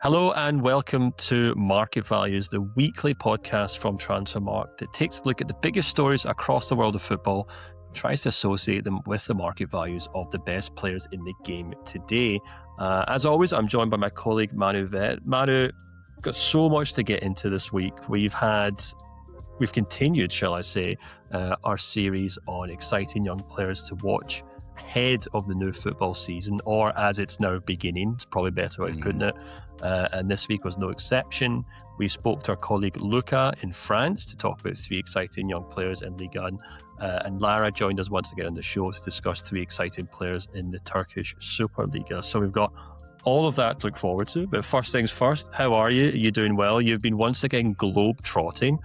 Hello and welcome to Market Values, the weekly podcast from Transfermarkt that takes a look at the biggest stories across the world of football and tries to associate them with the market values of the best players in the game today. As always, I'm joined by my colleague Manu Veth. Manu, got so much to get into this week. We've continued, shall I say, our series on exciting young players to watch ahead of the new football season, or as it's now beginning. It's probably a better way of putting it. And this week was no exception. We spoke to our colleague Luca in France to talk about three exciting young players in Ligue 1. And Lara joined us once again on the show to discuss three exciting players in the Turkish Super Lig. So we've got all of that to look forward to. But first things first, how are you? Are you doing well? You've been once again globe-trotting.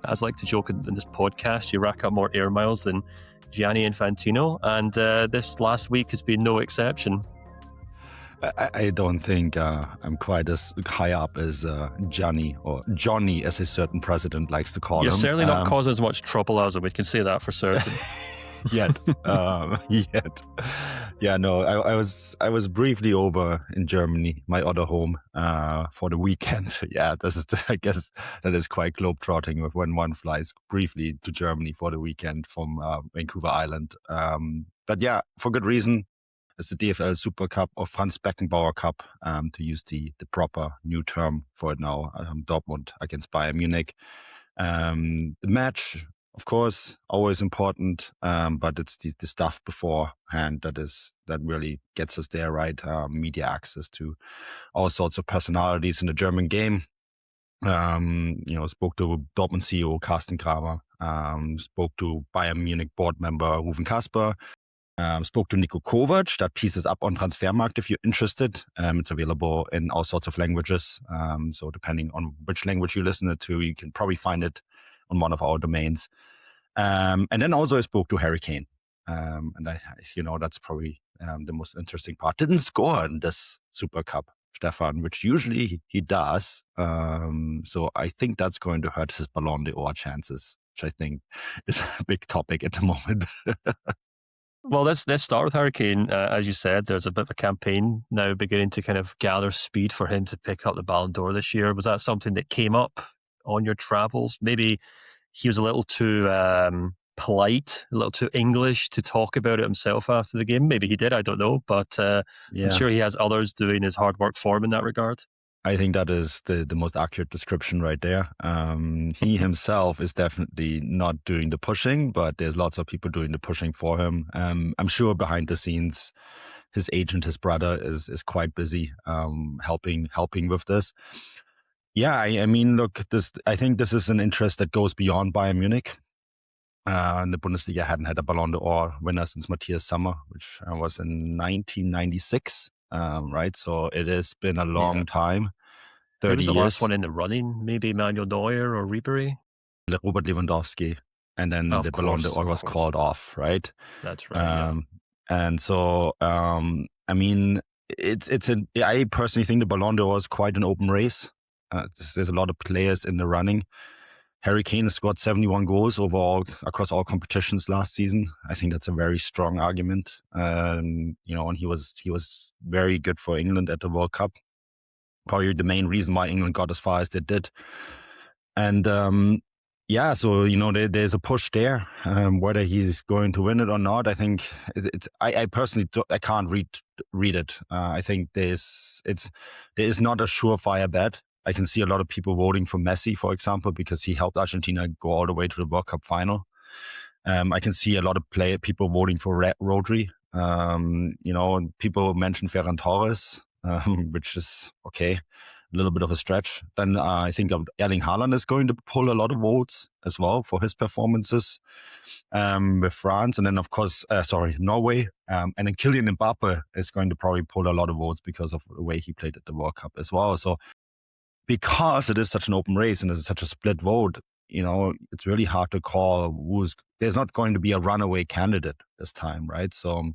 As I like to joke in this podcast, you rack up more air miles than Gianni Infantino, and this last week has been no exception. I don't think I'm quite as high up as Gianni, or Johnny, as a certain president likes to call him. You're certainly not causing as much trouble as him, we can say that for certain. Yet. Yeah, no, I was briefly over in Germany, my other home, for the weekend. Yeah, I guess that is quite globetrotting when one flies briefly to Germany for the weekend from Vancouver Island. But yeah, for good reason. It's the DFL Super Cup, or Franz Beckenbauer Cup, to use the proper new term for it now. Dortmund against Bayern Munich. The match, of course, always important, but it's the stuff beforehand that really gets us there, right? Media access to all sorts of personalities in the German game. Spoke to Dortmund CEO Carsten Kramer, spoke to Bayern Munich board member Ruven Kasper, spoke to Nico Kovac. That piece is up on Transfermarkt if you're interested. It's available in all sorts of languages. So depending on which language you listen to, you can probably find it on one of our domains. And then also I spoke to Harry Kane. And that's probably the most interesting part. Didn't score in this Super Cup, Stefan, which usually he does. So I think that's going to hurt his Ballon d'Or chances, which I think is a big topic at the moment. Well, let's start with Harry Kane. As you said, there's a bit of a campaign now beginning to kind of gather speed for him to pick up the Ballon d'Or this year. Was that something that came up on your travels? Maybe he was a little too polite, a little too English to talk about it himself after the game. Maybe he did, I don't know. But I'm sure he has others doing his hard work for him in that regard. I think that is the most accurate description right there. He himself is definitely not doing the pushing, but there's lots of people doing the pushing for him. I'm sure behind the scenes, his agent, his brother, is quite busy helping with this. Yeah, I mean, look, I think this is an interest that goes beyond Bayern Munich. The Bundesliga hadn't had a Ballon d'Or winner since Matthias Sammer, which was in 1996. Right, so it has been a long time. 30 Who was the years. last one in the running? Maybe Manuel Neuer or Ribery? Robert Lewandowski, and then the Ballon d'Or was called off. Right, that's right. And so, I mean, I personally think the Ballon d'Or is quite an open race. There's a lot of players in the running. Harry Kane scored 71 goals overall across all competitions last season. I think that's a very strong argument. And he was very good for England at the World Cup. Probably the main reason why England got as far as they did. And so there's a push there. Whether he's going to win it or not, I think I personally I can't read it. I think there is not a surefire bet. I can see a lot of people voting for Messi, for example, because he helped Argentina go all the way to the World Cup final. I can see a lot of people voting for Rodri. People mention Ferran Torres, which is okay, a little bit of a stretch. Then I think Erling Haaland is going to pull a lot of votes as well for his performances with France. And then, of course, Norway. And then Kyllian Mbappe is going to probably pull a lot of votes because of the way he played at the World Cup as well. So because it is such an open race and it's such a split vote, it's really hard to call there's not going to be a runaway candidate this time, right? So,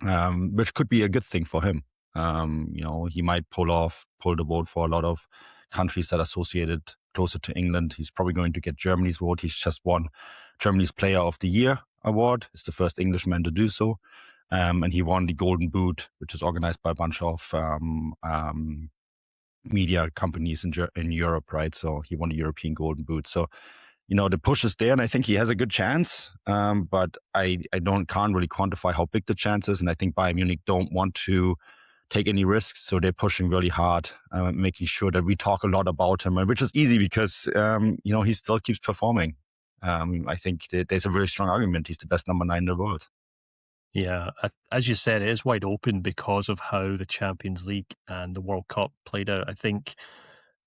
which could be a good thing for him. He might pull the vote for a lot of countries that are associated closer to England. He's probably going to get Germany's vote. He's just won Germany's Player of the Year award. He's the first Englishman to do so. And he won the Golden Boot, which is organized by a bunch of media companies in Europe, right? So he won the European Golden Boot. So, the push is there, and I think he has a good chance. But I can't really quantify how big the chance is, and I think Bayern Munich don't want to take any risks, so they're pushing really hard, making sure that we talk a lot about him, which is easy because he still keeps performing. I think there's a really strong argument he's the best number 9 in the world. Yeah, as you said, it is wide open because of how the Champions League and the World Cup played out. I think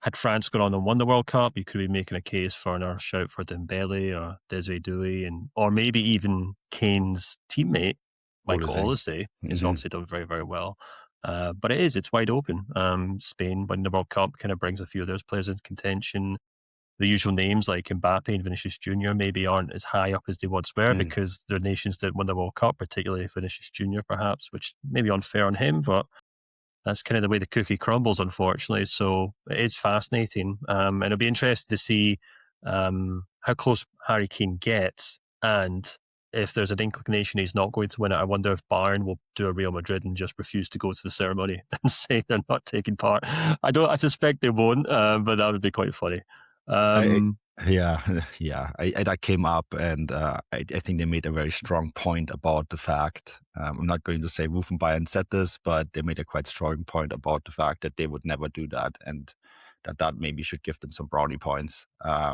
had France gone on and won the World Cup, you could be making a case for another shout for Dembele or Desiree Doué, or maybe even Kane's teammate, Michael Olise, is obviously done very, very well. But it's wide open. Spain winning the World Cup kind of brings a few of those players into contention. The usual names like Mbappe and Vinicius Jr. maybe aren't as high up as they once were because their nations didn't win the World Cup, particularly Vinicius Jr. perhaps, which may be unfair on him, but that's kind of the way the cookie crumbles, unfortunately. So it is fascinating. And it'll be interesting to see how close Harry Kane gets. And if there's an inclination he's not going to win it, I wonder if Bayern will do a Real Madrid and just refuse to go to the ceremony and say they're not taking part. I suspect they won't, but that would be quite funny. That came up, and I think they made a very strong point about the fact. I'm not going to say Wolf and Bayern said this, but they made a quite strong point about the fact that they would never do that, and that maybe should give them some brownie points. Yeah,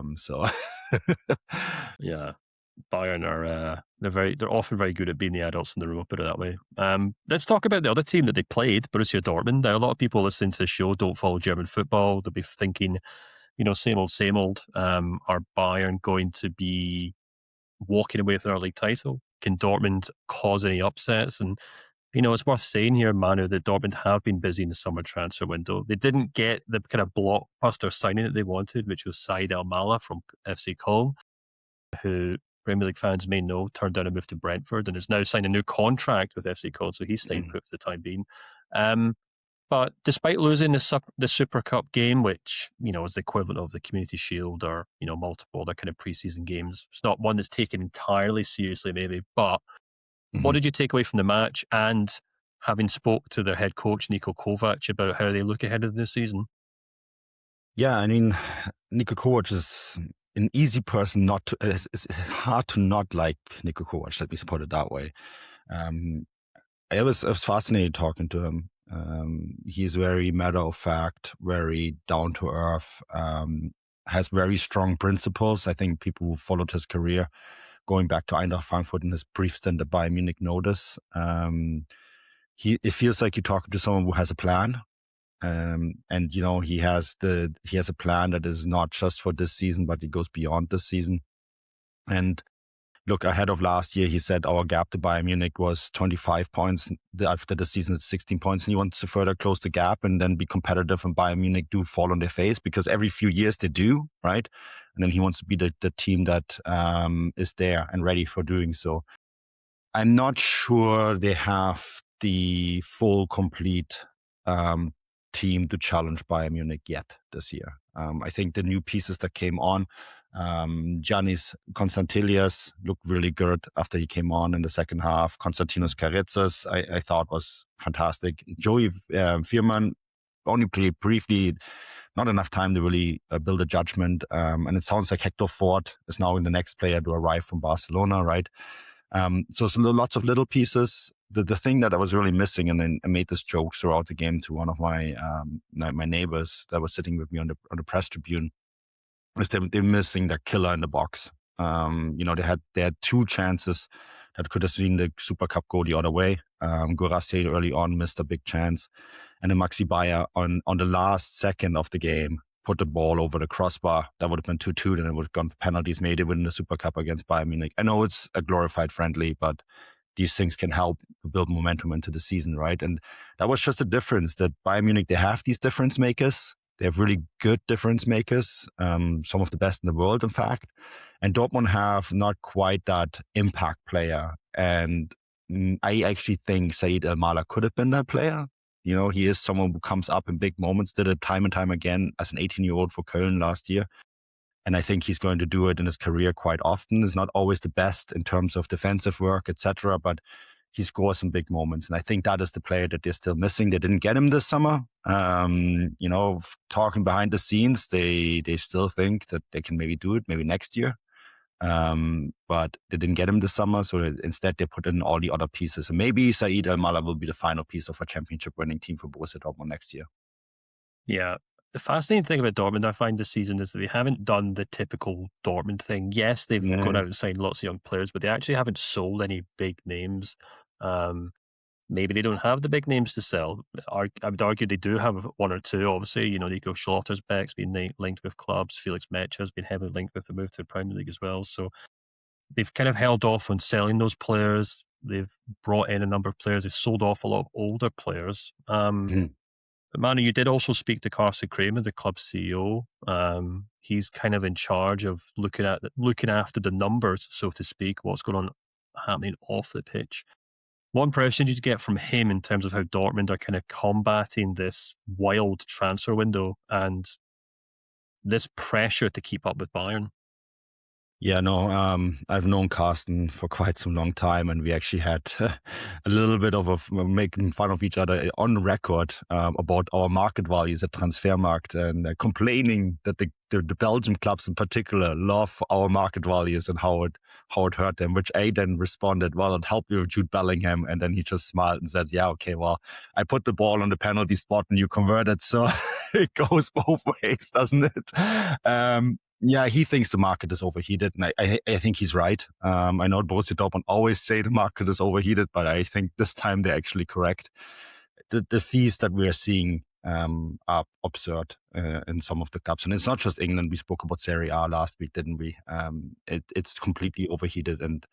Bayern are they're often very good at being the adults in the room. I'll put it that way. Let's talk about the other team that they played, Borussia Dortmund. Now, a lot of people listening to the show don't follow German football. They'll be thinking, same old. Are Bayern going to be walking away with their league title? Can Dortmund cause any upsets? And, it's worth saying here, Manu, that Dortmund have been busy in the summer transfer window. They didn't get the kind of blockbuster signing that they wanted, which was Said Al-Mala from FC Köln, who Premier League fans may know turned down a move to Brentford and has now signed a new contract with FC Köln, so he's staying put for the time being. But despite losing the Super Cup game, which, is the equivalent of the Community Shield or, multiple other kind of preseason games, it's not one that's taken entirely seriously maybe, but what did you take away from the match? And having spoke to their head coach, Nico Kovac, about how they look ahead of the season? Yeah, I mean, Nico Kovac is an easy person not to, it's hard to not like Nico Kovac, let me put it that way. I was fascinated talking to him. He's very matter of fact, very down to earth, has very strong principles. I think people who followed his career, going back to Eintracht Frankfurt in his brief stint at Bayern Munich, know this. It feels like you're talking to someone who has a plan. And he has a plan that is not just for this season, but it goes beyond this season. And look, ahead of last year, he said our gap to Bayern Munich was 25 points. After the season, it's 16 points. And he wants to further close the gap and then be competitive. And Bayern Munich do fall on their face because every few years they do, right? And then he wants to be the team that is there and ready for doing so. I'm not sure they have the full, complete team to challenge Bayern Munich yet this year. I think the new pieces that came on, Giannis Konstantilias looked really good after he came on in the second half. Konstantinos Karetzas, I thought was fantastic. Joey Veerman only played briefly, not enough time to really build a judgment. And it sounds like Hector Ford is now the next player to arrive from Barcelona, right? So lots of little pieces. The thing that I was really missing, and I made this joke throughout the game to one of my neighbors that was sitting with me on the press tribune, is they're missing that killer in the box. They had two chances that could have seen the Super Cup go the other way. Guirassy early on missed a big chance, and then Maxi Bayer on the last second of the game put the ball over the crossbar. That would have been 2-2, then it would have gone to penalties, made it win the Super Cup against Bayern Munich. I know it's a glorified friendly, but these things can help build momentum into the season, right? And that was just a difference that Bayern Munich, they have these difference makers. They have really good difference makers, some of the best in the world, in fact. And Dortmund have not quite that impact player. And I actually think Said Al-Mala could have been that player. He is someone who comes up in big moments, did it time and time again as an 18-year-old for Köln last year. And I think he's going to do it in his career quite often. He's not always the best in terms of defensive work, etc. But he scores some big moments. And I think that is the player that they're still missing. They didn't get him this summer. Talking behind the scenes, they still think that they can maybe do it, maybe next year. But they didn't get him this summer, so instead they put in all the other pieces. And maybe Said Al-Mala will be the final piece of a championship-winning team for Borussia Dortmund next year. Yeah. The fascinating thing about Dortmund, I find, this season is that they haven't done the typical Dortmund thing. Yes, they've gone out and signed lots of young players, but they actually haven't sold any big names. Maybe they don't have the big names to sell. I would argue they do have one or two, obviously. Nico Schlottersbeck's been linked with clubs. Felix Metscher has been heavily linked with the move to the Premier League as well. So they've kind of held off on selling those players. They've brought in a number of players. They've sold off a lot of older players. But Manu, you did also speak to Carsten Kramer, the club CEO. He's kind of in charge of looking after the numbers, so to speak, what's going on happening off the pitch. What impression did you get from him in terms of how Dortmund are kind of combating this wild transfer window and this pressure to keep up with Bayern? Yeah, no, I've known Carsten for quite some long time, and we actually had a little bit of making fun of each other on record about our market values at Transfermarkt, and complaining that the Belgian clubs in particular love our market values and how it hurt them, which I then responded, well, it helped you with Jude Bellingham. And then he just smiled and said, yeah, okay, well, I put the ball on the penalty spot and you converted, so it goes both ways, doesn't it? Yeah, he thinks the market is overheated, and I think he's right. I know Borussia Dortmund always say the market is overheated, but I think this time they're actually correct. The fees that we are seeing are absurd in some of the clubs, and it's not just England. We spoke about Serie A last week, didn't we? It's completely overheated, and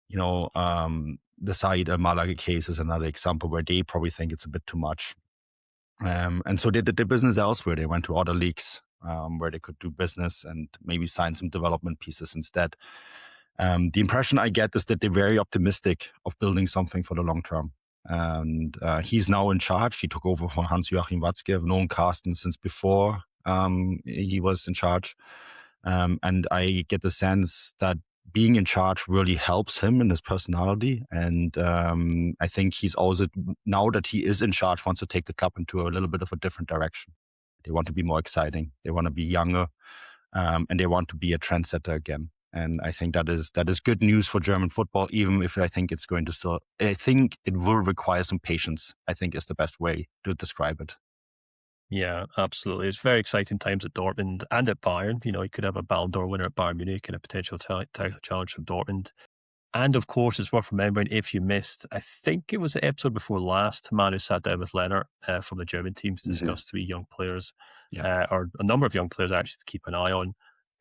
the Said Al-Malaga case is another example where they probably think it's a bit too much, and so they did their business elsewhere. They went to other leagues. Where they could do business and maybe sign some development pieces instead. The impression I get is that they're very optimistic of building something for the long term. And he's now in charge. He took over from Hans-Joachim Watzke. I've known Carsten since before he was in charge. And I get the sense that being in charge really helps him in his personality. And I think he's also, now that he is in charge, wants to take the club into a little bit of a different direction. They want to be more exciting. They want to be younger, and they want to be a trendsetter again. And I think that is good news for German football, even if I think it's going to still. I think it will require some patience, I think is the best way to describe it. Yeah, absolutely. It's very exciting times at Dortmund and at Bayern. You could have a Ballon d'Or winner at Bayern Munich and a potential title challenge from Dortmund. And of course, it's worth remembering, if you missed, I think it was the episode before last, Manu sat down with Lennart from the German team to discuss three young players, or a number of young players actually to keep an eye on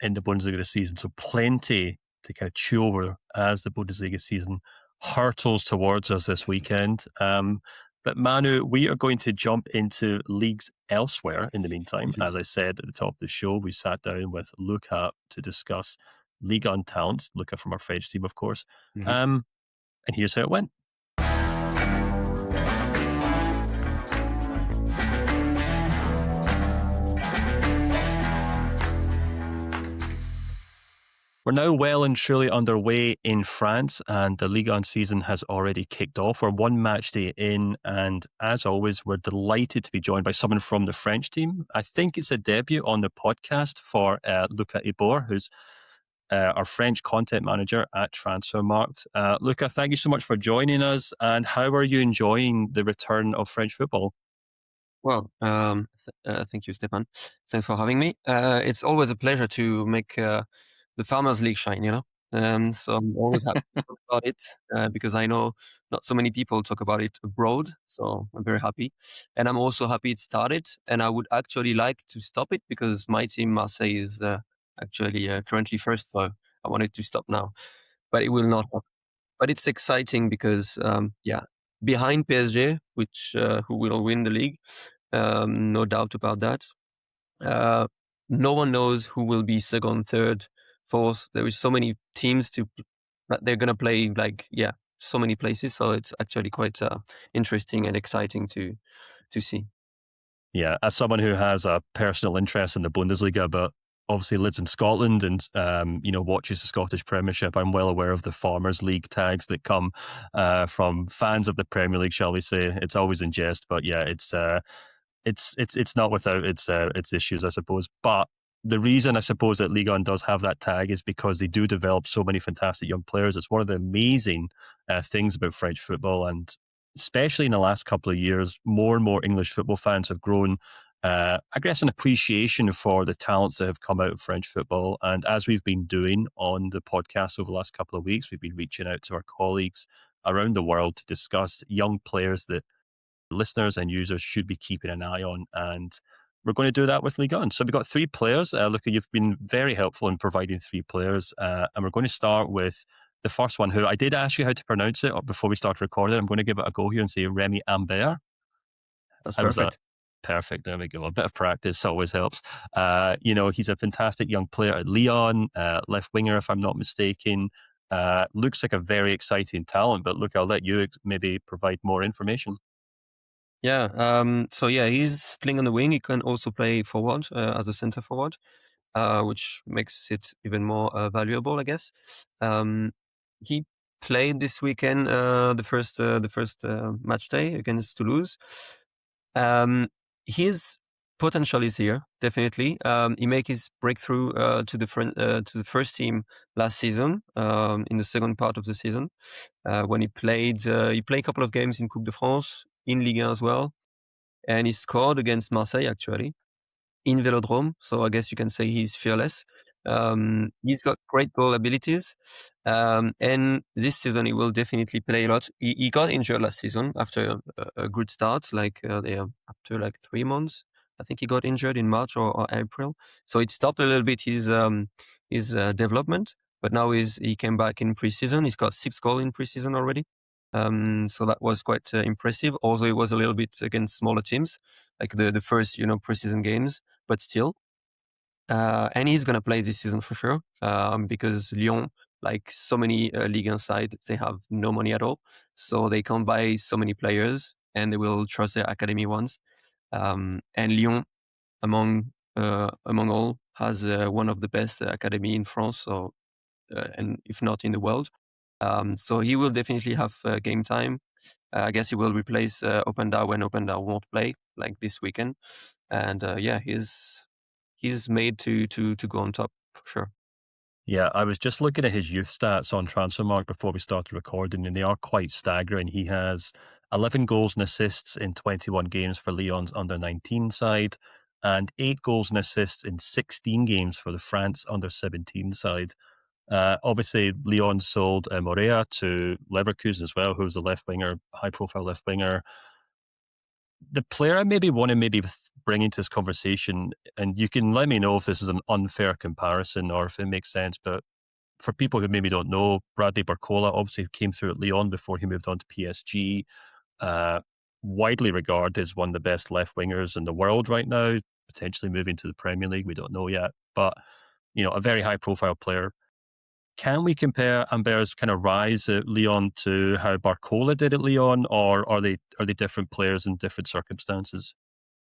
in the Bundesliga this season. So plenty to kind of chew over as the Bundesliga season hurtles towards us this weekend. But Manu, we are going to jump into leagues elsewhere in the meantime. As I said at the top of the show, we sat down with Luca to discuss Ligue 1 talents, Luca from our French team, of course. And here's how it went. We're now well and truly underway in France, and the Ligue 1 season has already kicked off. We're one match day in, and as always, we're delighted to be joined by someone from the French team. I think it's a debut on the podcast for Luca Hybord, who's our French content manager at Transfermarkt. Luca, thank you so much for joining us. And how are you enjoying the return of French football? Well, thank you, Stefan. Thanks for having me. It's always a pleasure to make the Farmers League shine, so I'm always happy to talk about it because I know not so many people talk about it abroad. So I'm very happy. And I'm also happy it started. And I would actually like to stop it because my team, Marseille, is actually currently first. So I wanted to stop now. But it will not. But it's exciting because, behind PSG, which who will win the league, no doubt about that. No one knows who will be second, third, fourth. There is so many teams they're going to play so many places. So it's actually quite interesting and exciting to see. Yeah, as someone who has a personal interest in the Bundesliga, but obviously lives in Scotland and watches the Scottish Premiership. I'm well aware of the Farmers League tags that come from fans of the Premier League, shall we say. It's always in jest, but yeah, it's not without its issues, I suppose. But the reason I suppose that Ligue 1 does have that tag is because they do develop so many fantastic young players. It's one of the amazing things about French football, and especially in the last couple of years, more and more English football fans have grown I guess an appreciation for the talents that have come out of French football. And as we've been doing on the podcast over the last couple of weeks, we've been reaching out to our colleagues around the world to discuss young players that listeners and users should be keeping an eye on. And we're going to do that with Ligue 1. So we've got 3 players. Luca, you've been very helpful in providing 3 players. And we're going to start with the first one, who I did ask you how to pronounce it before we started recording. I'm going to give it a go here and say Remi Himbert. That's How was perfect. that? Perfect. There we go. A bit of practice always helps. He's a fantastic young player at Lyon, left winger, if I'm not mistaken. Looks like a very exciting talent, but look, I'll let you maybe provide more information. Yeah. He's playing on the wing. He can also play forward as a center forward, which makes it even more valuable, I guess. He played this weekend the first match day against Toulouse. His potential is here, definitely. He made his breakthrough to the first team last season, in the second part of the season, when he played a couple of games in Coupe de France, in Ligue 1 as well, and he scored against Marseille actually in Velodrome. So I guess you can say he's fearless. He's got great goal abilities, and this season he will definitely play a lot. He got injured last season after a good start, after 3 months. I think he got injured in March or April, so it stopped a little bit his development. But now he came back in preseason. He's got 6 goals in preseason already. So that was quite impressive. Although it was a little bit against smaller teams, like the first preseason games, but still. And he's going to play this season for sure, because Lyon, like so many Ligue 1 side, they have no money at all, so they can't buy so many players, and they will trust their academy ones. And Lyon, among all, has one of the best academy in France, and if not in the world. So he will definitely have game time. I guess he will replace Openda when Openda won't play, like this weekend. And he's made to go on top for sure. Yeah, I was just looking at his youth stats on Transfermarkt before we started recording, and they are quite staggering. He has 11 goals and assists in 21 games for Lyon's under-19 side, and 8 goals and assists in 16 games for the France under-17 side. Obviously, Lyon sold Morea to Leverkusen as well, who was a left winger, high-profile left winger. The player I maybe want to bring into this conversation, and you can let me know if this is an unfair comparison or if it makes sense, but for people who maybe don't know, Bradley Barcola obviously came through at Lyon before he moved on to PSG. Widely regarded as one of the best left wingers in the world right now, potentially moving to the Premier League. We don't know yet, but a very high profile player. Can we compare Amber's kind of rise at Lyon to how Barcola did at Lyon, or are they different players in different circumstances?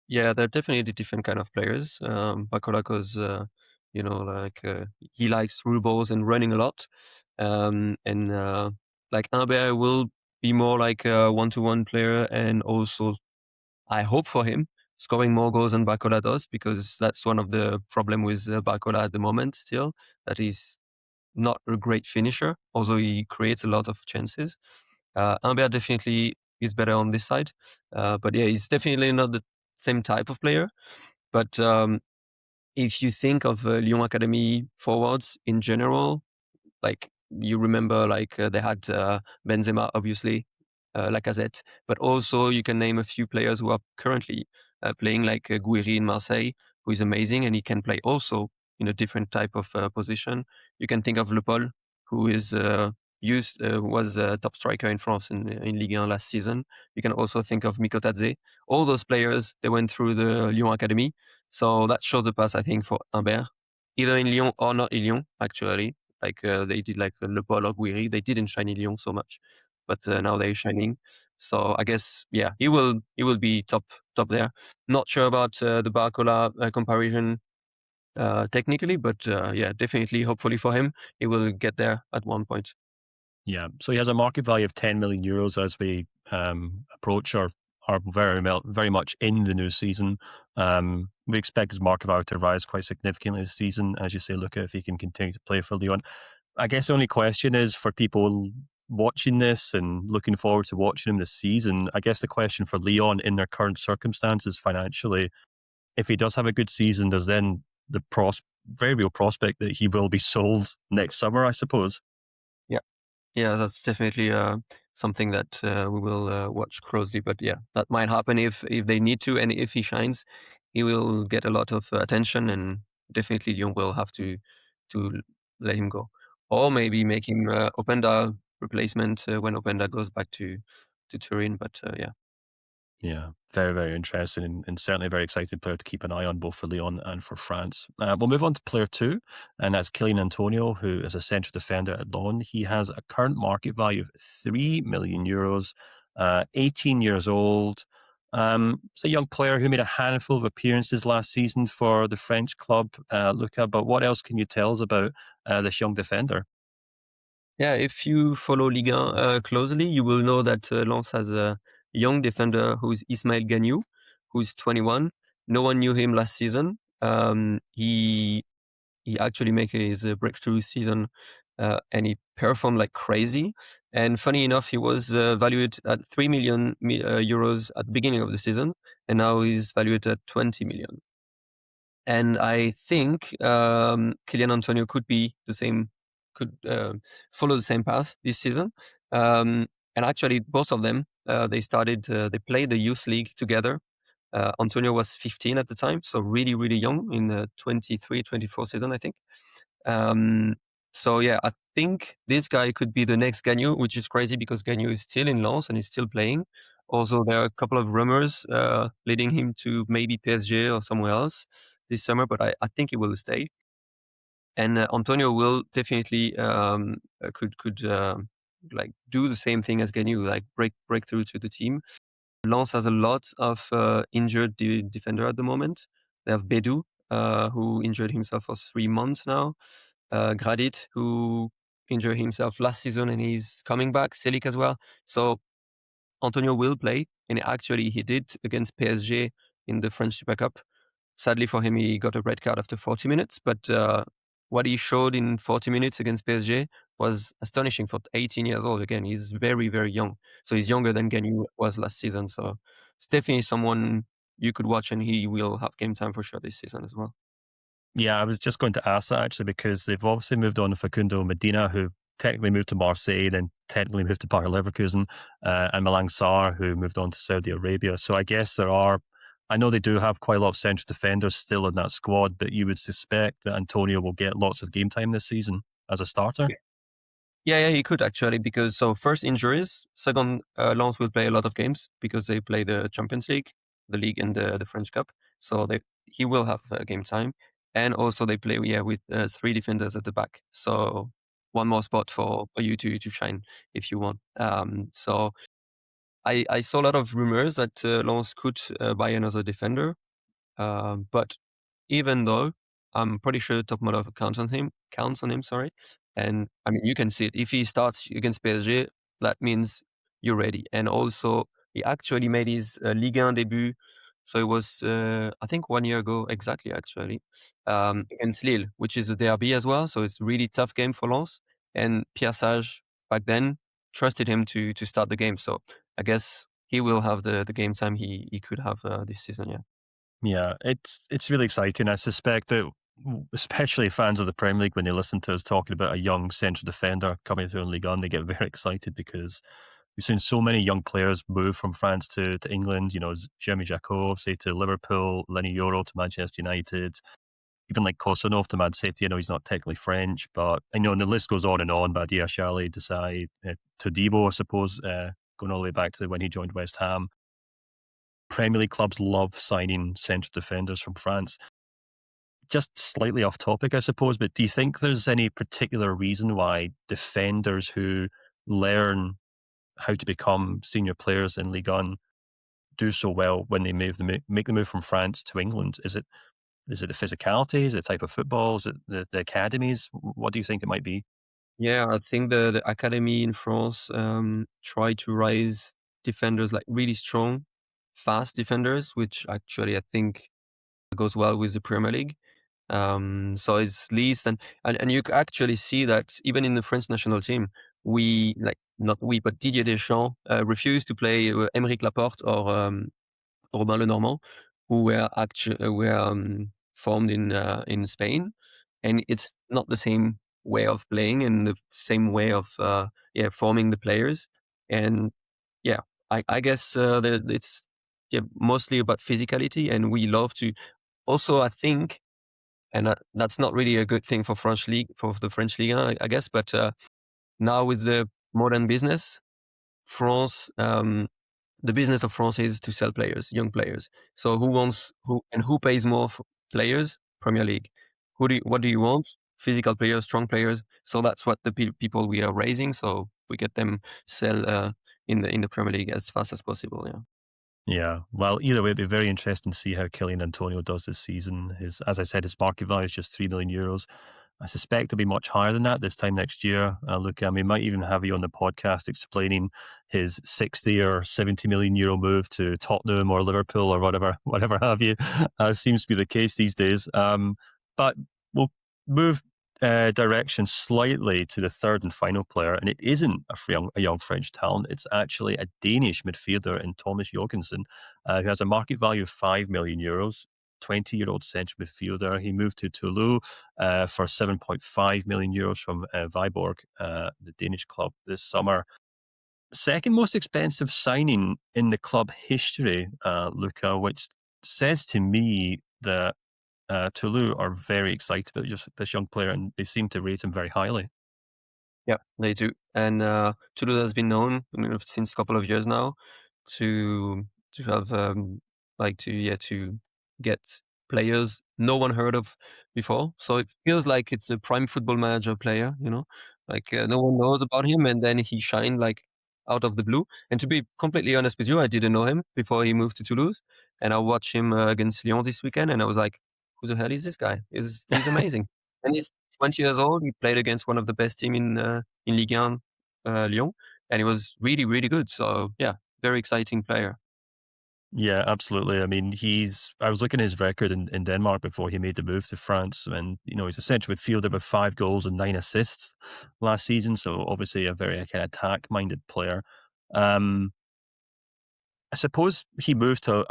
Yeah, they're definitely different kind of players. Barcola, because he likes through balls and running a lot, and Himbert will be more like a one-to-one player, and also I hope for him scoring more goals than Barcola does, because that's one of the problem with Barcola at the moment still, that he's not a great finisher, although he creates a lot of chances. Himbert definitely is better on this side, but yeah, he's definitely not the same type of player. But if you think of Lyon Academy forwards in general, like you remember, they had Benzema, obviously, Lacazette, but also you can name a few players who are currently playing, like Gouiri in Marseille, who is amazing, and he can play also in a different type of position. You can think of Le Paul, who is was a top striker in France in Ligue 1 last season. You can also think of Mikotadze. All those players, they went through the Lyon Academy. So that shows the pass, I think, for Himbert, either in Lyon or not in Lyon, actually. They did like Le Paul or Gouiri. They didn't shine in Lyon so much, but now they're shining. So I guess, yeah, he will be top there. Not sure about the Barcola comparison. technically, but yeah, definitely, hopefully for him, he will get there at one point. Yeah, so he has a market value of 10 million euros as we approach or are very much in the new season. We expect his market value to rise quite significantly this season, as you say, Luca, if he can continue to play for Lyon. I guess the only question is for people watching this and looking forward to watching him this season, I guess the question for Lyon in their current circumstances financially, if he does have a good season, there's then the very real prospect that he will be sold next summer, I suppose. Yeah, that's definitely something that we will watch closely. But yeah, that might happen if they need to, and if he shines, he will get a lot of attention, and definitely Lyon will have to let him go, or maybe make him Openda replacement when Openda goes back to Turin. But yeah. Yeah, very, very interesting and certainly a very exciting player to keep an eye on both for Lyon and for France. We'll move on to player two, and that's Kyllian Antonio, who is a central defender at Lyon. He has a current market value of 3 million euros, 18 years old. It's a young player who made a handful of appearances last season for the French club, Luca, but what else can you tell us about this young defender? Yeah, if you follow Ligue 1 closely, you will know that Lens has a young defender who's Ismaël Gagnou, who's 21. No one knew him last season. He actually made his breakthrough season, and he performed like crazy. And funny enough, he was valued at 3 million euros at the beginning of the season, and now he's valued at 20 million. And I think Kyllian Antonio could be the same, could follow the same path this season. And actually, both of them, they played the youth league together. Antonio was 15 at the time, so really, really young in the 23, 24 season, I think. So yeah, I think this guy could be the next Gagnou, which is crazy because Gagnou is still in Lens and is still playing. Also, there are a couple of rumors leading him to maybe PSG or somewhere else this summer, but I think he will stay. And Antonio will definitely could like do the same thing as Gagnou, like break through to the team. Lens has a lot of injured defender at the moment. They have Bedou, who injured himself for 3 months now. Gradit, who injured himself last season and he's coming back. Selic as well. So Antonio will play, and actually he did against PSG in the French Super Cup. Sadly for him, he got a red card after 40 minutes, but what he showed in 40 minutes against PSG was astonishing for 18 years old. Again, he's very, very young. So he's younger than Gagnou was last season. So it's definitely someone you could watch, and he will have game time for sure this season as well. Yeah, I was just going to ask that actually because they've obviously moved on to Facundo Medina, who technically moved to Marseille, then technically moved to Bayer Leverkusen, and Malang Sarr, who moved on to Saudi Arabia. So I guess I know they do have quite a lot of central defenders still in that squad, but you would suspect that Antonio will get lots of game time this season as a starter. Yeah, he could actually, because first injuries, second Lens will play a lot of games because they play the Champions League, the League, and the French Cup. So he will have game time, and also they play with 3 defenders at the back. So one more spot for you to shine if you want. So I saw a lot of rumors that Lens could buy another defender, but even though I'm pretty sure Top Model counts on him, sorry. And I mean, you can see it. If he starts against PSG, that means you're ready. And also, he actually made his Ligue 1 debut. So it was, I think, 1 year ago exactly, actually, against Lille, which is a derby as well. So it's a really tough game for Lens. And Pierre Sage, back then, trusted him to start the game. So I guess he will have the game time he could have this season, yeah. Yeah, it's really exciting. I suspect that especially fans of the Premier League, when they listen to us talking about a young central defender coming through in Ligue 1, they get very excited because we've seen so many young players move from France to England. You know, Jeremy Jacot, say, to Liverpool, Lenny Yoro to Manchester United, even like Kosanov to Man City. I know he's not technically French, but I know, and the list goes on and on. Badia, Charlie, Desai, Todibo, I suppose, going all the way back to when he joined West Ham. Premier League clubs love signing central defenders from France. Just slightly off topic, I suppose, but do you think there's any particular reason why defenders who learn how to become senior players in Ligue 1 do so well when they make the move from France to England? Is it Is it the physicality? Is it the type of football? Is it the academies? What do you think it might be? Yeah, I think the academy in France try to raise defenders, like really strong, fast defenders, which actually I think goes well with the Premier League. So it's least and you actually see that even in the French national team, we like not we but Didier Deschamps refused to play Aymeric Laporte or Romain Lenormand, who were actually formed in Spain, and it's not the same way of playing and the same way of forming the players. And yeah, I guess it's mostly about physicality, and we love to. Also, I think, and that's not really a good thing for the French Ligue, I guess. But now with the modern business, France, the business of France is to sell players, young players. So who pays more for players? Premier League. What do you want? Physical players, strong players. So that's what the people we are raising. So we get them sell in the Premier League as fast as possible. Yeah. Yeah, well, either way, it'd be very interesting to see how Kyllian Antonio does this season. As I said, his market value is just €3 million. I suspect it'll be much higher than that this time next year. Look, we might even have you on the podcast explaining his 60 or 70 million euro move to Tottenham or Liverpool or whatever have you. Seems to be the case these days. But we'll move direction slightly to the third and final player, and it isn't a young French talent. It's actually a Danish midfielder in Thomas Jørgensen, who has a market value of €5 million. 20-year-old central midfielder. He moved to Toulouse for €7.5 million from Viborg, the Danish club, this summer. Second most expensive signing in the club history, Luca, which says to me that Toulouse are very excited about this young player, and they seem to rate him very highly. Yeah, they do. And Toulouse has been known since a couple of years now to have to get players no one heard of before. So it feels like it's a prime football manager player, like no one knows about him, and then he shined like out of the blue. And to be completely honest with you, I didn't know him before he moved to Toulouse, and I watched him against Lyon this weekend, and I was like, "Who the hell is this guy? He's amazing." And he's 20 years old. He played against one of the best team in Ligue 1, Lyon, and he was really, really good. So yeah, very exciting player. Yeah, absolutely. I mean, I was looking at his record in Denmark before he made the move to France, and he's a central midfielder with 5 goals and 9 assists last season. So obviously a very kind of attack-minded player. I suppose he moved to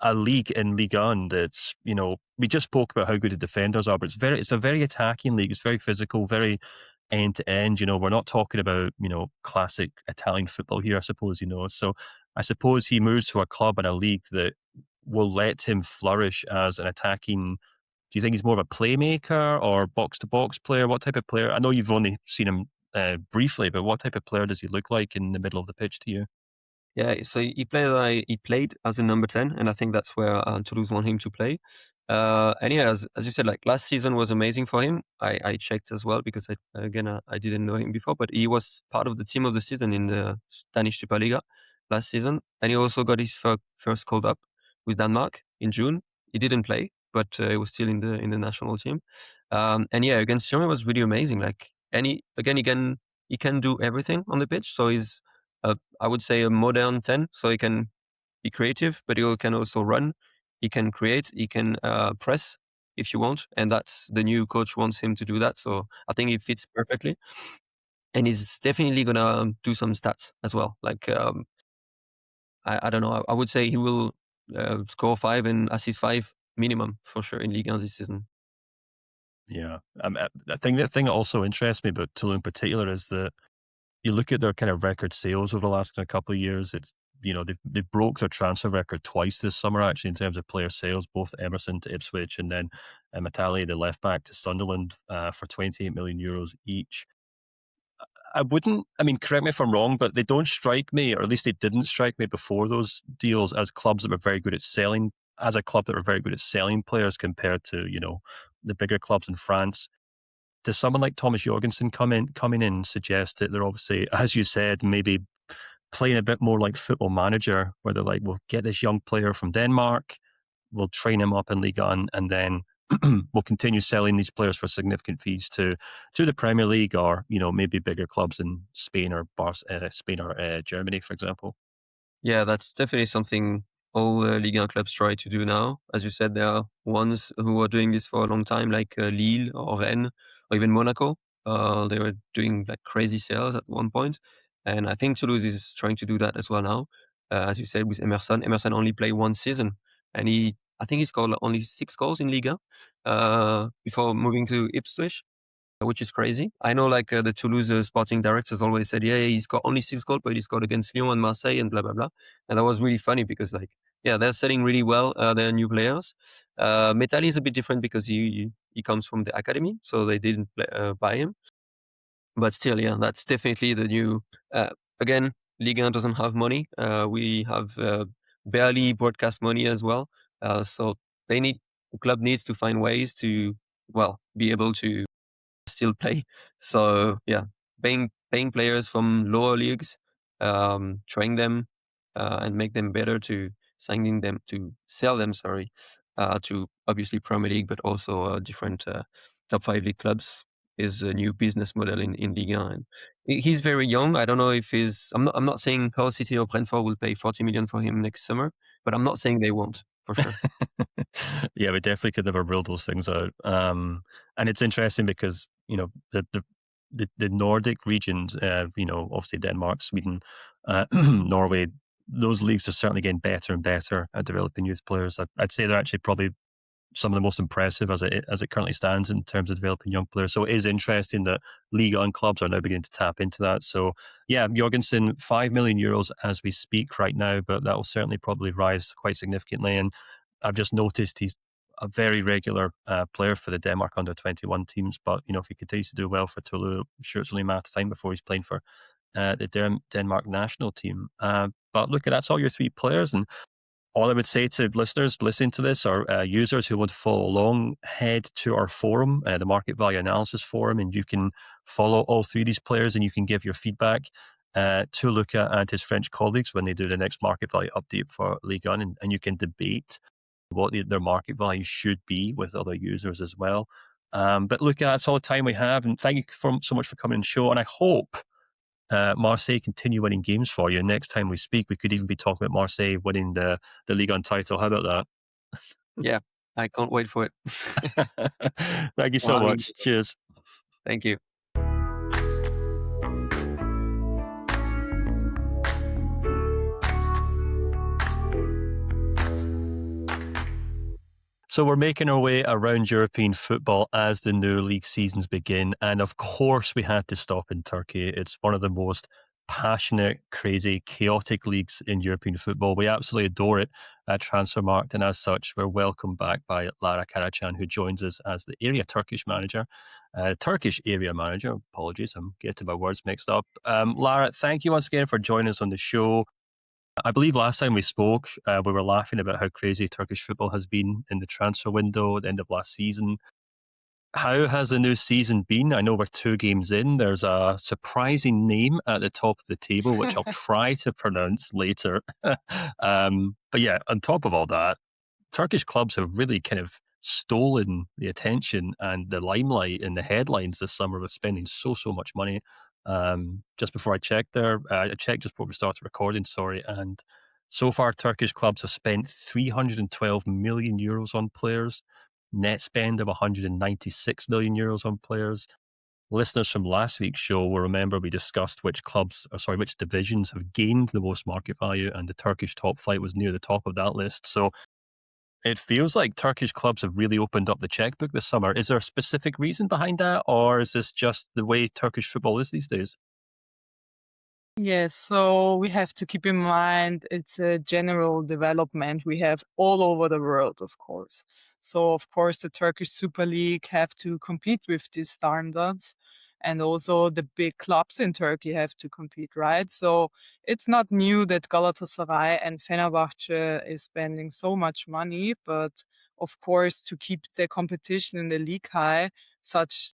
a league in Ligue 1 that's, we just spoke about how good the defenders are, but it's a very attacking league. It's very physical, very end to end. We're not talking about, classic Italian football here, I suppose, So I suppose he moves to a club and a league that will let him flourish as an attacking. Do you think he's more of a playmaker or box to box player? What type of player? I know you've only seen him briefly, but what type of player does he look like in the middle of the pitch to you? Yeah, so he played as a number 10, and I think that's where Toulouse want him to play. And yeah, as you said, like last season was amazing for him. I checked as well because I didn't know him before, but he was part of the team of the season in the Danish Super Liga last season, and he also got his first called up with Denmark in June. He didn't play, but he was still in the national team. And yeah, against Lyon it was really amazing. Like he can do everything on the pitch, so he's I would say a modern 10, so he can be creative, but he can also run. He can create. He can press if you want, and that's the new coach wants him to do that. So I think he fits perfectly, and he's definitely gonna do some stats as well. Like I don't know. I would say he will score 5 and assist 5 minimum for sure in Ligue 1 this season. Yeah, I think the thing that also interests me about Toulouse in particular is that you look at their kind of record sales over the last kind of couple of years. It's they've broke their transfer record twice this summer actually in terms of player sales, both Emerson to Ipswich and then Matali, the left back, to Sunderland for €28 million each. Correct me if I'm wrong, but they don't strike me, or at least they didn't strike me before those deals, as clubs that were very good at selling, as a club that were very good at selling players compared to, the bigger clubs in France. Does someone like Thomas Jørgensen coming in suggest that they're obviously, as you said, maybe playing a bit more like Football Manager, where they're like, we'll get this young player from Denmark, we'll train him up in Ligue 1, and then we'll continue selling these players for significant fees to the Premier League, or maybe bigger clubs in Spain or Germany, for example. Yeah, that's definitely something all Ligue 1 clubs try to do now. As you said, there are ones who are doing this for a long time, like Lille or Rennes or even Monaco. They were doing like crazy sales at one point, and I think Toulouse is trying to do that as well now. As you said, with Emerson. Emerson only played one season, and I think he scored only 6 goals in Liga before moving to Ipswich, which is crazy. I know like the Toulouse sporting directors always said, yeah, he's got only 6 goals, but he scored against Lyon and Marseille and blah, blah, blah. And that was really funny because like, yeah, they're selling really well their new players. Metali is a bit different because he comes from the academy, so they didn't buy him. But still, yeah, that's definitely the new, again, Ligue 1 doesn't have money. We have barely broadcast money as well. So the club needs to find ways to, well, be able to still play. So yeah, paying players from lower leagues, train them and make them better, to signing them, to sell them, to obviously Premier League, but also different top 5 league clubs, is a new business model in Ligue 1. And he's very young. I don't know if I'm not saying Hull City or Brentford will pay 40 million for him next summer, but I'm not saying they won't, for sure. Yeah, we definitely could never rule those things out. And it's interesting because the Nordic regions, obviously Denmark, Sweden, Norway, those leagues are certainly getting better and better at developing youth players. I'd say they're actually probably some of the most impressive as it currently stands in terms of developing young players. So it is interesting that Ligue 1 clubs are now beginning to tap into that. So yeah, Jørgensen, 5 million euros as we speak right now, but that will certainly probably rise quite significantly. And I've just noticed he's a very regular player for the Denmark under-21 teams. But if he continues to do well for Toulouse, I'm sure it's only a matter of time before he's playing for the Denmark national team. But look, that's all your 3 players. And all I would say to listeners listening to this, or users who want to follow along, head to our forum, the Market Value Analysis Forum, and you can follow all 3 of these players, and you can give your feedback to Luca and his French colleagues when they do the next market value update for Ligue 1, and you can debate what their market value should be with other users as well. But Luca, that's all the time we have, and thank you so much for coming on the show, and I hope Marseille continue winning games for you. Next time we speak, we could even be talking about Marseille winning the Ligue 1 title. How about that? Yeah, I can't wait for it. Thank you so much. Cheers. Thank you. So we're making our way around European football as the new league seasons begin. And of course, we had to stop in Turkey. It's one of the most passionate, crazy, chaotic leagues in European football. We absolutely adore it at Transfermarkt. And as such, we're welcomed back by Lara Karacan, who joins us as the Turkish area manager. Apologies, I'm getting my words mixed up. Lara, thank you once again for joining us on the show. I believe last time we spoke, we were laughing about how crazy Turkish football has been in the transfer window at the end of last season. How has the new season been? I know we're 2 games in. There's a surprising name at the top of the table, which I'll try to pronounce later. But yeah, on top of all that, Turkish clubs have really kind of stolen the attention and the limelight in the headlines this summer with spending so much money. Just before I checked I checked just before we started recording, and so far Turkish clubs have spent 312 million euros on players, net spend of 196 million euros on players. Listeners from last week's show will remember we discussed which divisions have gained the most market value, and the Turkish top flight was near the top of that list. So it feels like Turkish clubs have really opened up the checkbook this summer. Is there a specific reason behind that, or is this just the way Turkish football is these days? Yes, so we have to keep in mind it's a general development we have all over the world, of course. So, of course, the Turkish Super League have to compete with these standards, and also the big clubs in Turkey have to compete, right? So it's not new that Galatasaray and Fenerbahce is spending so much money, but of course, to keep the competition in the league high, such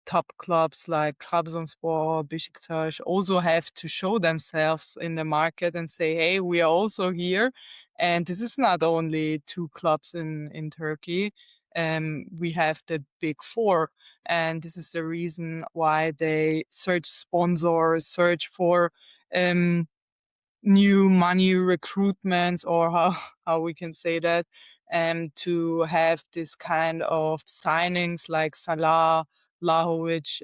top clubs like Trabzonspor, Beşiktaş also have to show themselves in the market and say, hey, we are also here. And this is not only 2 clubs in Turkey. We have the big 4, and this is the reason why they search sponsors, search for new money recruitments, or how we can say that, to have this kind of signings like Salah, Vlahovic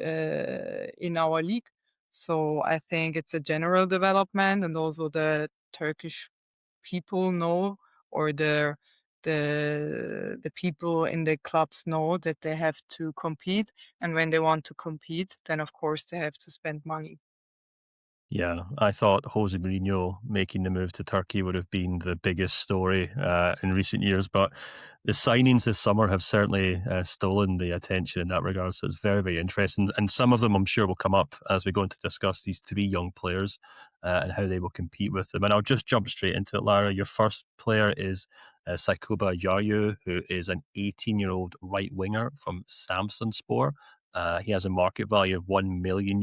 in our league. So I think it's a general development, and also the Turkish people know, or the people in the clubs know that they have to compete, and when they want to compete, then of course they have to spend money. Yeah, I thought Jose Mourinho making the move to Turkey would have been the biggest story in recent years, but the signings this summer have certainly stolen the attention in that regard. So it's very, very interesting. And some of them I'm sure will come up as we go on to discuss these 3 young players and how they will compete with them. And I'll just jump straight into it, Lara. Your first player is Saikuba Jarju, who is an 18-year-old right winger from Samsunspor. He has a market value of €1 million.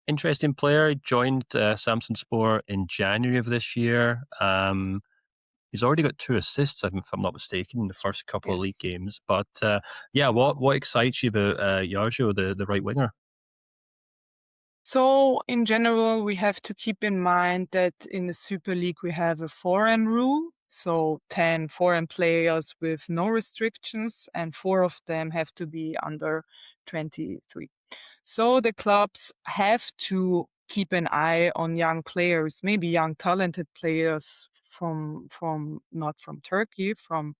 Interesting player. He joined Samsunspor in January of this year. He's already got 2 assists, if I'm not mistaken, in the first couple of league Yes. games. But yeah, what excites you about Jarjo, the right winger? So in general, we have to keep in mind that in the Super League we have a foreign rule. So 10 foreign players with no restrictions, and 4 of them have to be under 23. So the clubs have to keep an eye on young players, maybe young talented players from not from Turkey, from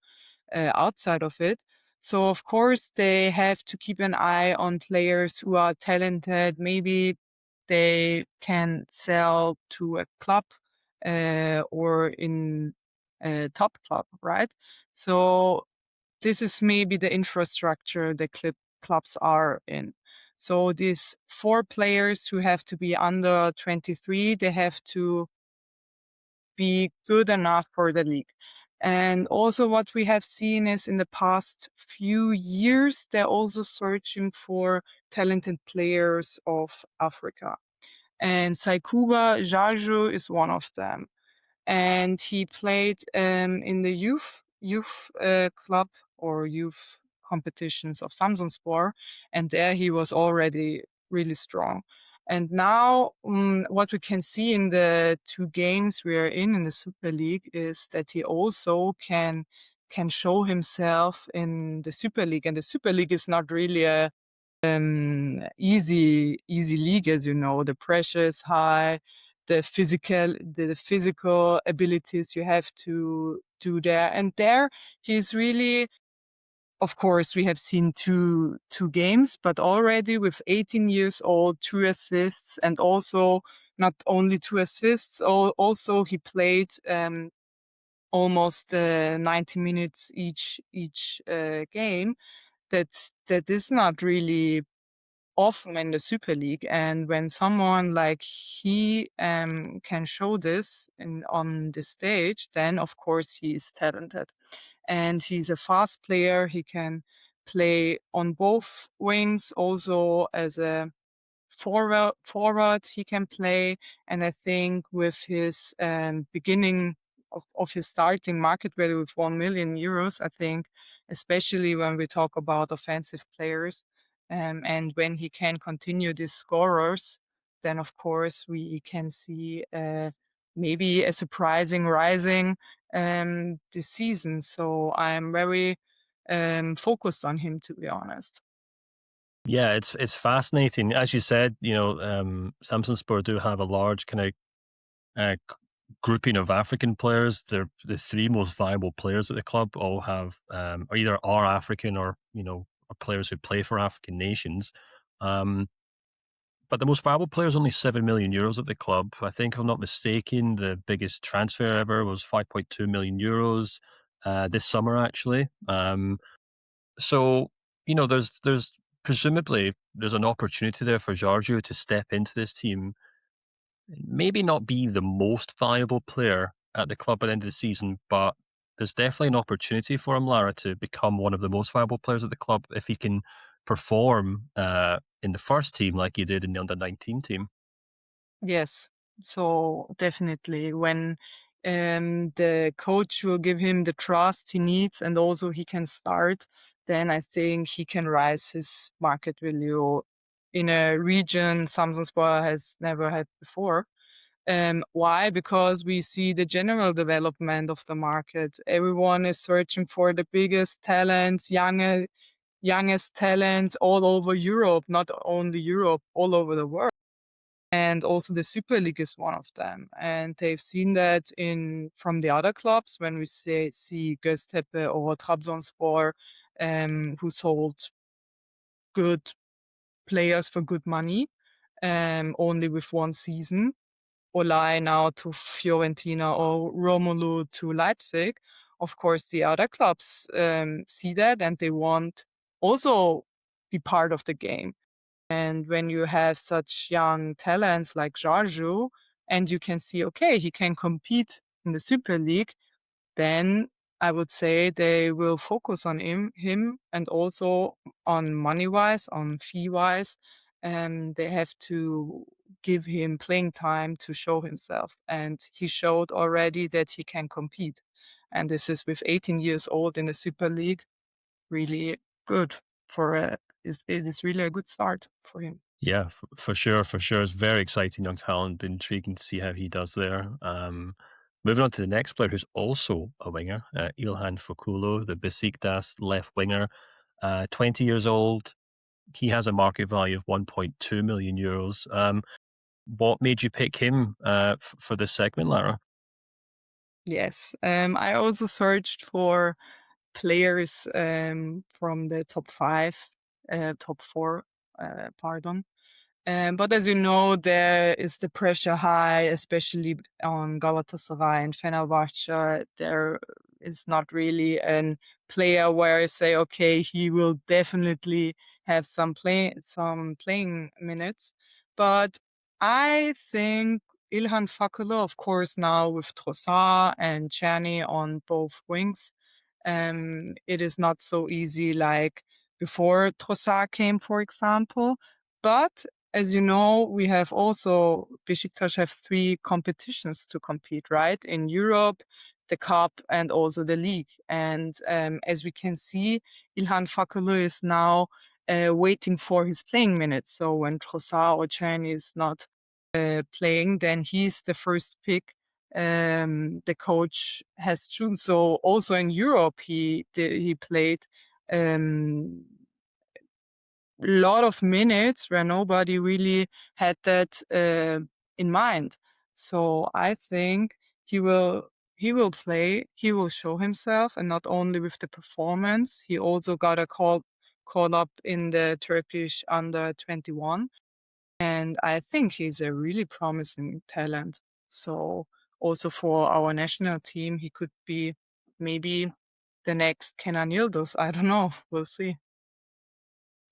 outside of it. So of course they have to keep an eye on players who are talented. Maybe they can sell to a club or in a top club, right? So this is maybe the infrastructure the clubs are in. So these 4 players who have to be under 23, they have to be good enough for the league. And also what we have seen is in the past few years, they're also searching for talented players of Africa. And Saikuba Jarju is one of them. And he played in the youth club or youth competitions of Samsunspor, and there he was already really strong. And now what we can see in the 2 games we are in the Super League is that he also can show himself in the Super League. And the Super League is not really a easy league, as you know. The pressure is high, the physical abilities you have to do there. And there he's really, of course, we have seen two games, but already with 18 years old, 2 assists, and also not only 2 assists, also he played almost 90 minutes each game. That is not really often in the Super League. And when someone like he can show this on the stage, then of course he is talented. And he's a fast player. He can play on both wings, also as a forward he can play. And I think with his beginning of his starting market value with €1 million, I think, especially when we talk about offensive players, and when he can continue these scorers, then of course we can see maybe a surprising rising this season. So I'm very focused on him, to be honest. Yeah, it's fascinating. As you said, Samsunspor do have a large kind of grouping of African players. They're the 3 most viable players at the club all have or either are African or are players who play for African nations. But the most valuable player is only €7 million at the club. I think, if I'm not mistaken, the biggest transfer ever was €5.2 million this summer, actually. So, there's presumably there's an opportunity there for Jarju to step into this team, maybe not be the most valuable player at the club at the end of the season, but there's definitely an opportunity for him, Lara, to become one of the most valuable players at the club if he can perform in the first team like he did in the under-19 team. Yes. So definitely when the coach will give him the trust he needs, and also he can start, then I think he can rise his market value in a region Samsunspor has never had before. Why? Because we see the general development of the market. Everyone is searching for the biggest talents, youngest talents all over Europe, not only Europe, all over the world. And also the Super League is one of them. And they've seen that from the other clubs when we see Göztepe or Trabzonspor, who sold good players for good money, only with one season. Olai now to Fiorentina or Romelu to Leipzig. Of course, the other clubs see that and they want also be part of the game. And when you have such young talents like Jarju, and you can see, okay, he can compete in the Super League, then I would say they will focus on him and also on money-wise, on fee-wise. They have to give him playing time to show himself. And he showed already that he can compete. And this is with 18 years old in the Super League, really good it is really a good start for him. Yeah, for sure. It's very exciting young talent. Been intriguing to see how he does there. Moving on to the next player who's also a winger, Ihan Fakili, the Besiktas left winger, 20 years old. He has a market value of 1.2 million euros. What made you pick him for this segment, Lara? Yes, I also searched for players from the top 4, pardon. But as you know, there is the pressure high, especially on Galatasaray and Fenerbahce. There is not really a player where I say, okay, he will definitely have some playing minutes. But I think Ihan Fakili, of course, now with Trossard and Czerny on both wings, it is not so easy like before Trossard came, for example. But as you know, we have also, Besiktas have 3 competitions to compete, right? In Europe, the Cup, and also the League. And as we can see, Ihan Fakili is now waiting for his playing minutes. So when Trossard or Czerny is not playing, then he's the first pick the coach has chosen. So also in Europe, he played lot of minutes where nobody really had that in mind. So I think he will play, he will show himself, and not only with the performance, he also got a call up in the Turkish under 21. And I think he's a really promising talent. So also for our national team, he could be maybe the next Kenan Yıldız. I don't know. We'll see.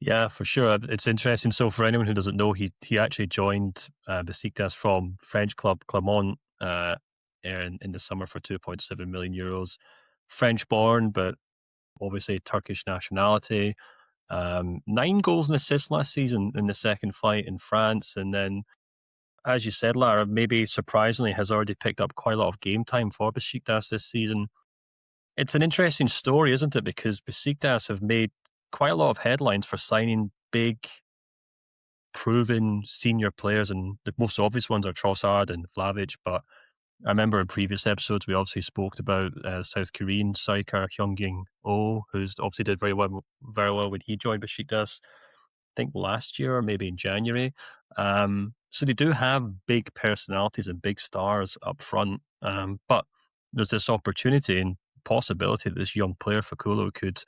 Yeah, for sure. It's interesting. So for anyone who doesn't know, he actually joined Besiktas from French club Clermont in the summer for 2.7 million euros. French born, but obviously Turkish nationality. 9 goals and assists last season in the second flight in France. And then, as you said, Lara, maybe surprisingly has already picked up quite a lot of game time for Besiktas this season. It's an interesting story, isn't it? Because Besiktas have made quite a lot of headlines for signing big, proven senior players, and the most obvious ones are Trossard and Vlahovic. But I remember in previous episodes we obviously spoke about South Korean striker Hyungjin Oh, who's obviously did very well when he joined Besiktas. I think last year or maybe in January. So they do have big personalities and big stars up front, but there's this opportunity and possibility that this young player Fakili could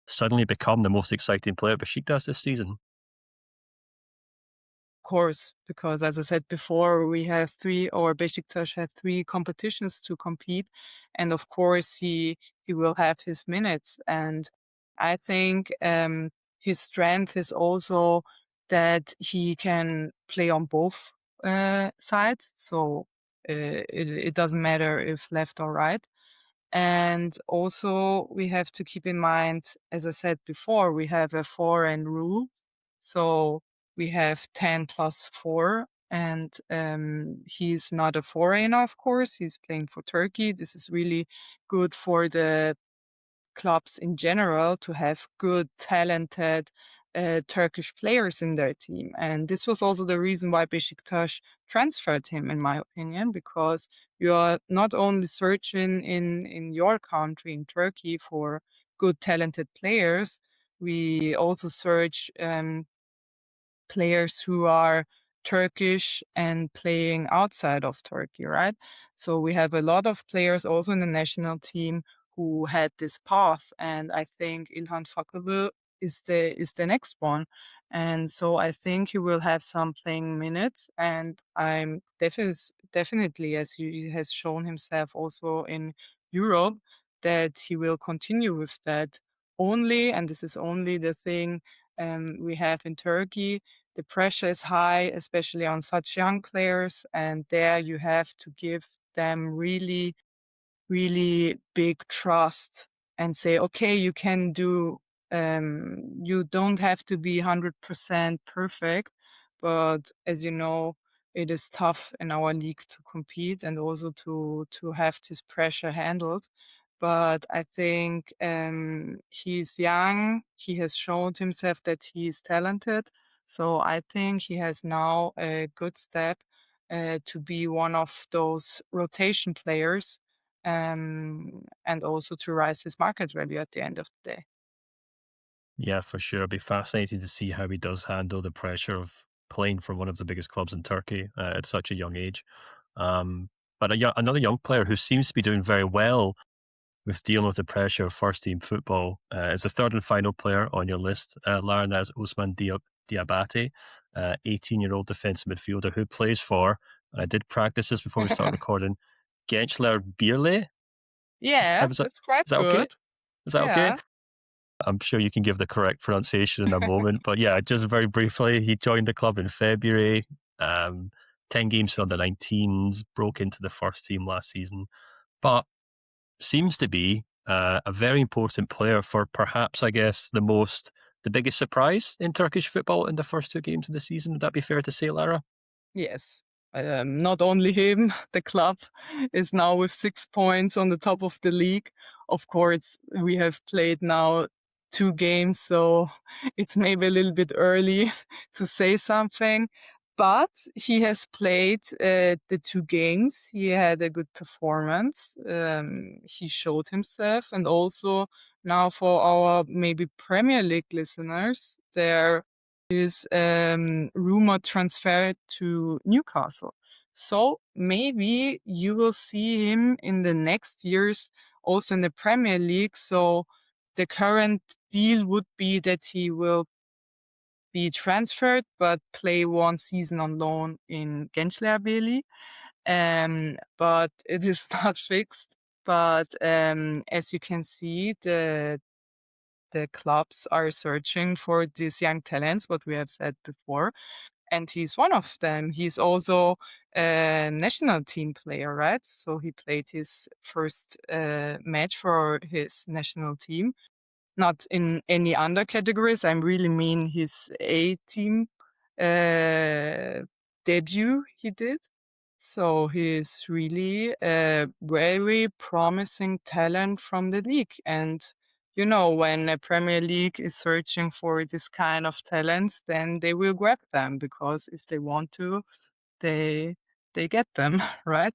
suddenly become the most exciting player at Besiktas this season. Of course, because as I said before, we have Besiktas had 3 competitions to compete, and of course he will have his minutes. And I think his strength is also that he can play on both sides, so it doesn't matter if left or right. And also we have to keep in mind, as I said before, we have a 4N rule. So we have 10 plus 4 And he's not a foreigner, of course. He's playing for Turkey. This is really good for the clubs in general to have good, talented Turkish players in their team. And this was also the reason why Beşiktaş transferred him, in my opinion, because you are not only searching in your country, in Turkey, for good, talented players, we also search players who are Turkish and playing outside of Turkey, right? So we have a lot of players also in the national team who had this path, and I think Ihan Fakili is the next one. And so I think he will have some playing minutes, and I'm definitely, as he has shown himself also in Europe, that he will continue with that only, and this is only the thing we have in Turkey. The pressure is high, especially on such young players, and there you have to give them really, really big trust and say, okay, you can do, you don't have to be 100% perfect, but as you know, it is tough in our league to compete and also to have this pressure handled. But I think he's young. He has shown himself that he is talented. So I think he has now a good step to be one of those rotation players and also to rise his market value at the end of the day. Yeah, for sure. It'll be fascinating to see how he does handle the pressure of playing for one of the biggest clubs in Turkey at such a young age. But another young player who seems to be doing very well with dealing with the pressure of first team football is the third and final player on your list, Lara, and that's Ousmane Diabate, 18-year-old defensive midfielder who plays for, and I did practice this before we start recording, Gençler Birliği. Yeah, that's quite is that good. okay? Is that okay? I'm sure you can give the correct pronunciation in a moment. But yeah, just very briefly, he joined the club in February, 10 games for the 19s, broke into the first team last season, but seems to be a very important player for perhaps, I guess, the biggest surprise in Turkish football in the first 2 games of the season. Would that be fair to say, Lara? Yes. Not only him, the club is now with 6 points on the top of the league. Of course, we have played now 2 games, so it's maybe a little bit early to say something. But he has played the 2 games. He had a good performance. He showed himself. And also now for our maybe Premier League listeners, there is rumored transfer to Newcastle. So maybe you will see him in the next years also in the Premier League. So the current deal would be that he will be transferred but play 1 season on loan in Gençler Birliği. But it is not fixed. But as you can see, the clubs are searching for these young talents, what we have said before. And he's one of them. He's also a national team player, right? So he played his first match for his national team. Not in any under categories. I really mean his A team debut he did. So he's really a very promising talent from the league. And you know, when a Premier League is searching for this kind of talents, then they will grab them because if they want to, they get them, right?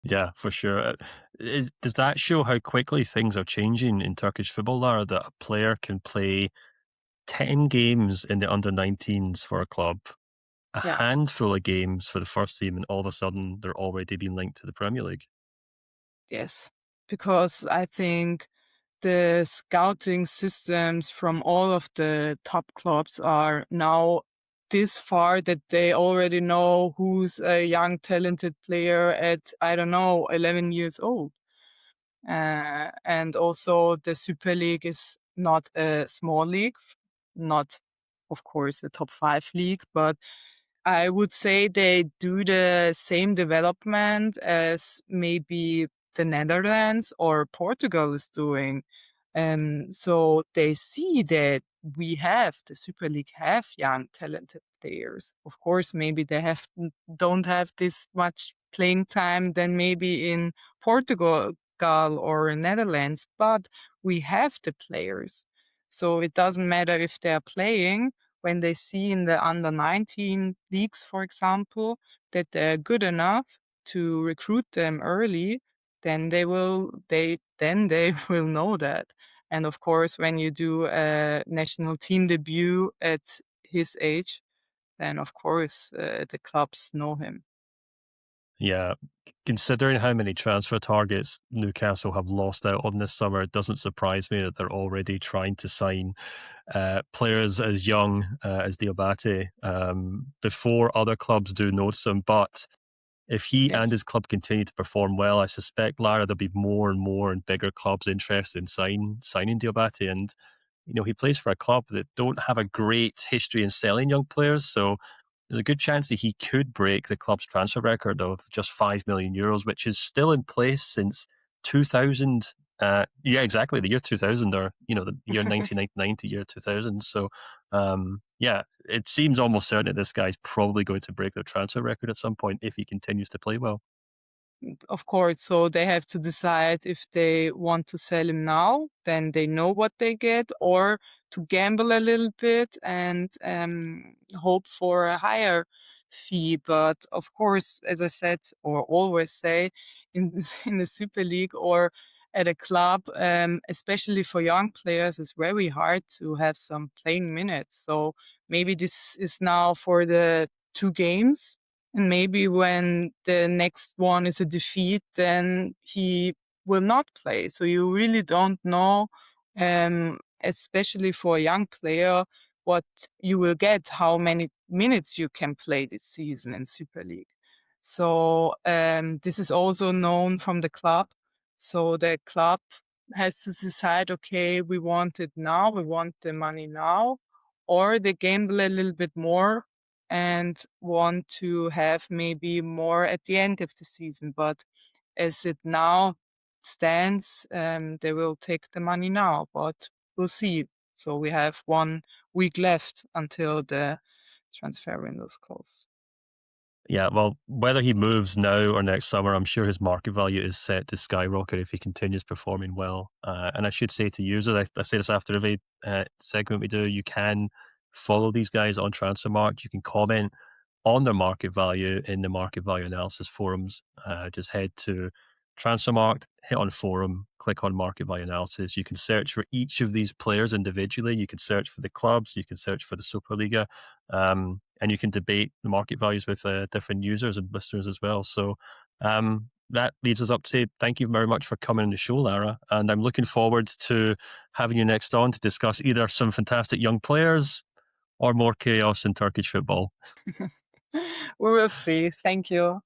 Yeah, for sure. Does that show how quickly things are changing in Turkish football, Lara, that a player can play 10 games in the under-19s for a club, a Yeah. handful of games for the first team, and all of a sudden they're already being linked to the Premier League? Yes, because I think the scouting systems from all of the top clubs are now this far that they already know who's a young talented player at, I don't know, 11 years old. And also the Super League is not a small league, not, of course, a top 5 league, but I would say they do the same development as maybe the Netherlands or Portugal is doing. So they see that the Super League have young talented players. Of course, maybe they don't have this much playing time than maybe in Portugal or Netherlands, but we have the players. So it doesn't matter if they're playing. When they see in the under 19 leagues, for example, that they're good enough to recruit them early, then they will know that. And of course, when you do a national team debut at his age, then of course the clubs know him. Yeah, considering how many transfer targets Newcastle have lost out on this summer, it doesn't surprise me that they're already trying to sign players as young as Diabate before other clubs do notice him. But if he and his club continue to perform well, I suspect, Lara, there'll be more and more and bigger clubs interested in signing Diabate. And, he plays for a club that don't have a great history in selling young players. So there's a good chance that he could break the club's transfer record of just €5 million, which is still in place since 2000. Yeah, exactly. The year 2000, or the year 1999 to year 2000. So, yeah, it seems almost certain that this guy's probably going to break their transfer record at some point if he continues to play well. Of course, so they have to decide if they want to sell him now, then they know what they get, or to gamble a little bit and hope for a higher fee. But of course, as I said, or always say, in the Super League or at a club, especially for young players, it's very hard to have some playing minutes. So maybe this is now for the 2 games. And maybe when the next one is a defeat, then he will not play. So you really don't know, especially for a young player, what you will get, how many minutes you can play this season in Super League. So this is also known from the club. So the club has to decide, okay, we want it now, we want the money now, or they gamble a little bit more and want to have maybe more at the end of the season. But as it now stands, they will take the money now, but we'll see. So we have 1 week left until the transfer window is closed. Yeah, well, whether he moves now or next summer, I'm sure his market value is set to skyrocket if he continues performing well. And I should say to users, I say this after every segment we do, you can follow these guys on Transfermarkt. You can comment on their market value in the market value analysis forums. Just head to Transfermarkt, hit on forum, click on market value analysis. You can search for each of these players individually. You can search for the clubs. You can search for the Superliga. And you can debate the market values with different users and listeners as well. So that leads us up to thank you very much for coming on the show, Lara. And I'm looking forward to having you next on to discuss either some fantastic young players or more chaos in Turkish football. We will see. Thank you.